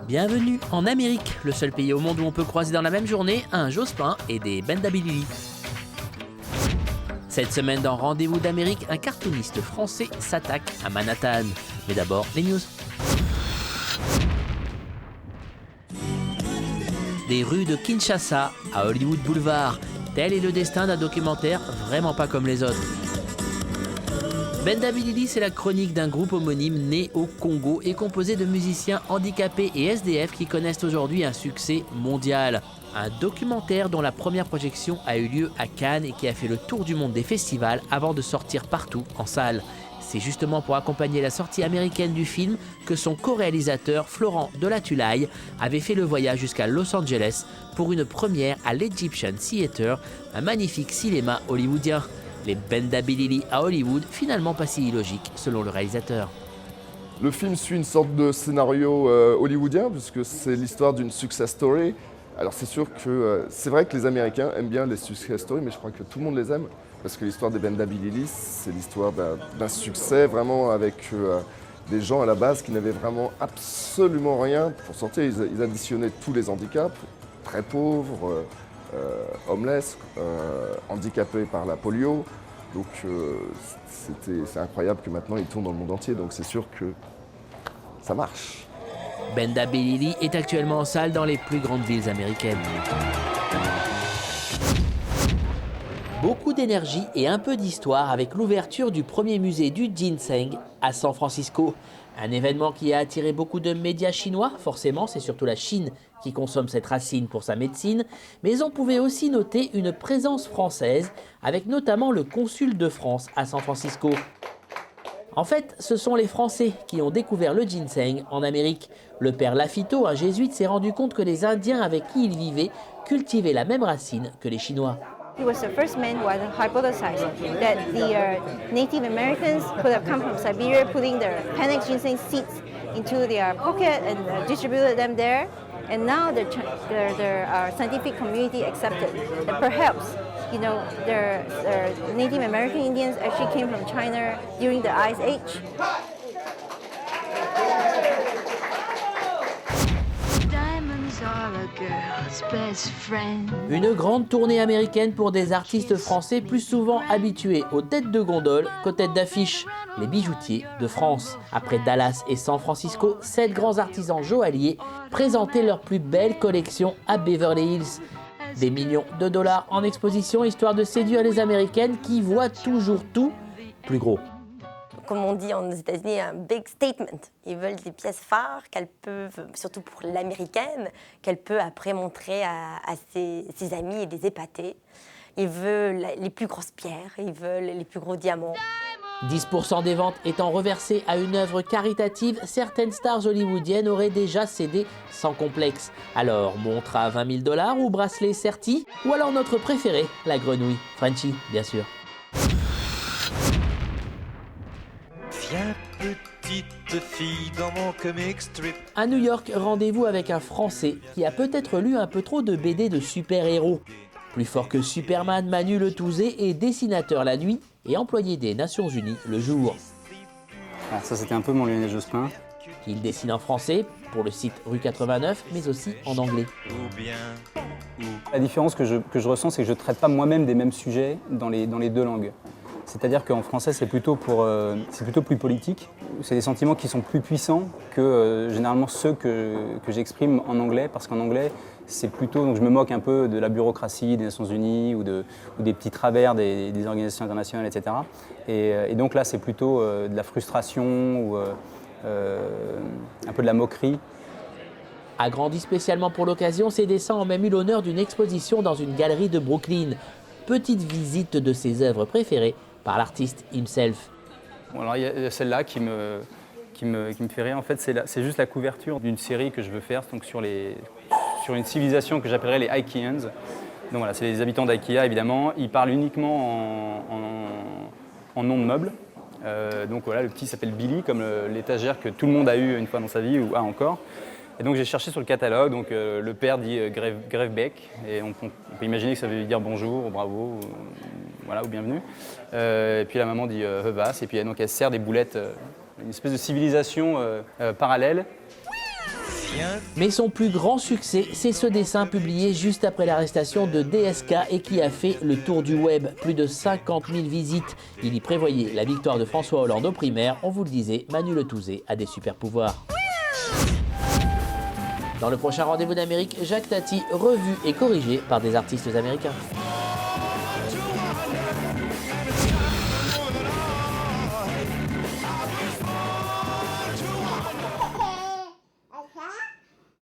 Bienvenue en Amérique, le seul pays au monde où on peut croiser dans la même journée un Jospin et des Bendabilili. Cette semaine dans Rendez-vous d'Amérique, un cartooniste français s'attaque à Manhattan. Mais d'abord, les news. Des rues de Kinshasa à Hollywood Boulevard, tel est le destin d'un documentaire vraiment pas comme les autres. Bendabilili, c'est la chronique d'un groupe homonyme né au Congo et composé de musiciens handicapés et SDF qui connaissent aujourd'hui un succès mondial. Un documentaire dont la première projection a eu lieu à Cannes et qui a fait le tour du monde des festivals avant de sortir partout en salle. C'est justement pour accompagner la sortie américaine du film que son co-réalisateur Florent Delatulaye avait fait le voyage jusqu'à Los Angeles pour une première à l'Egyptian Theatre, un magnifique cinéma hollywoodien. Les Bendabilili à Hollywood, finalement pas si illogique selon le réalisateur. Le film suit une sorte de scénario hollywoodien puisque c'est l'histoire d'une success story. Alors c'est sûr que c'est vrai que les Américains aiment bien les success stories, mais je crois que tout le monde les aime parce que l'histoire des Bendabilili, c'est l'histoire d'un succès vraiment avec des gens à la base qui n'avaient vraiment absolument rien pour sortir. Ils additionnaient tous les handicaps, très pauvres, homeless, handicapés par la polio. Donc c'est incroyable que maintenant ils tournent dans le monde entier, donc c'est sûr que ça marche. Bendabilili est actuellement en salle dans les plus grandes villes américaines. Beaucoup d'énergie et un peu d'histoire avec l'ouverture du premier musée du ginseng à San Francisco. Un événement qui a attiré beaucoup de médias chinois, forcément c'est surtout la Chine qui consomme cette racine pour sa médecine, mais on pouvait aussi noter une présence française avec notamment le consul de France à San Francisco. En fait, ce sont les Français qui ont découvert le ginseng en Amérique. Le père Lafitau, un jésuite, s'est rendu compte que les Indiens avec qui il vivait cultivaient la même racine que les Chinois. He was the first man who had hypothesized that the Native Americans could have come from Siberia, putting their panax ginseng seeds into their pocket and distributed them there. And now the scientific community accepted that perhaps, you know, the Native American Indians actually came from China during the Ice Age. Une grande tournée américaine pour des artistes français plus souvent habitués aux têtes de gondole qu'aux têtes d'affiche, les bijoutiers de France. Après Dallas et San Francisco, 7 grands artisans joailliers présentaient leur plus belle collection à Beverly Hills. Des millions de dollars en exposition histoire de séduire les Américaines qui voient toujours tout plus gros. Comme on dit aux États-Unis, un big statement. Ils veulent des pièces phares qu'elles peuvent, surtout pour l'américaine, qu'elle peut après montrer à ses amis et les épater. Ils veulent les plus grosses pierres, ils veulent les plus gros diamants. 10% des ventes étant reversées à une œuvre caritative, certaines stars hollywoodiennes auraient déjà cédé sans complexe. Alors, montre à 20 000 $ ou bracelet serti, ou alors notre préféré, la grenouille, Frenchie, bien sûr. Viens petite fille dans mon comic strip. À New York, rendez-vous avec un Français qui a peut-être lu un peu trop de BD de super-héros. Plus fort que Superman, Manu Le Touzé est dessinateur la nuit et employé des Nations Unies le jour. Ah, ça c'était un peu mon Lionel Jospin. Il dessine en français pour le site Rue 89, mais aussi en anglais. La différence que je ressens, c'est que je ne traite pas moi-même des mêmes sujets dans les deux langues. C'est-à-dire qu'en français, c'est plutôt plus politique. C'est des sentiments qui sont plus puissants que généralement ceux que j'exprime en anglais, parce qu'en anglais, c'est plutôt... Donc je me moque un peu de la bureaucratie des Nations Unies ou des petits travers des organisations internationales, etc. Et donc là, c'est plutôt de la frustration ou un peu de la moquerie. Agrandi spécialement pour l'occasion, ces dessins ont même eu l'honneur d'une exposition dans une galerie de Brooklyn. Petite visite de ses œuvres préférées par l'artiste himself. Bon, alors il y a celle-là qui me fait rire. En fait, c'est juste la couverture d'une série que je veux faire donc sur une civilisation que j'appellerais les Ikeans. Donc voilà, c'est les habitants d'Ikea évidemment. Ils parlent uniquement en nom de meubles. Donc voilà, le petit s'appelle Billy, comme l'étagère que tout le monde a eu une fois dans sa vie ou a encore. Et donc j'ai cherché sur le catalogue, donc le père dit Grève-bec, et on peut imaginer que ça veut dire bonjour, ou bravo, ou bienvenue. Et puis la maman dit Vas, et puis donc elle sert des boulettes, une espèce de civilisation parallèle. Mais son plus grand succès, c'est ce dessin publié juste après l'arrestation de DSK et qui a fait le tour du web. Plus de 50 000 visites. Il y prévoyait la victoire de François Hollande aux primaires. On vous le disait, Manu Le Touzé a des super pouvoirs. Dans le prochain Rendez-vous d'Amérique, Jacques Tati, revu et corrigé par des artistes américains.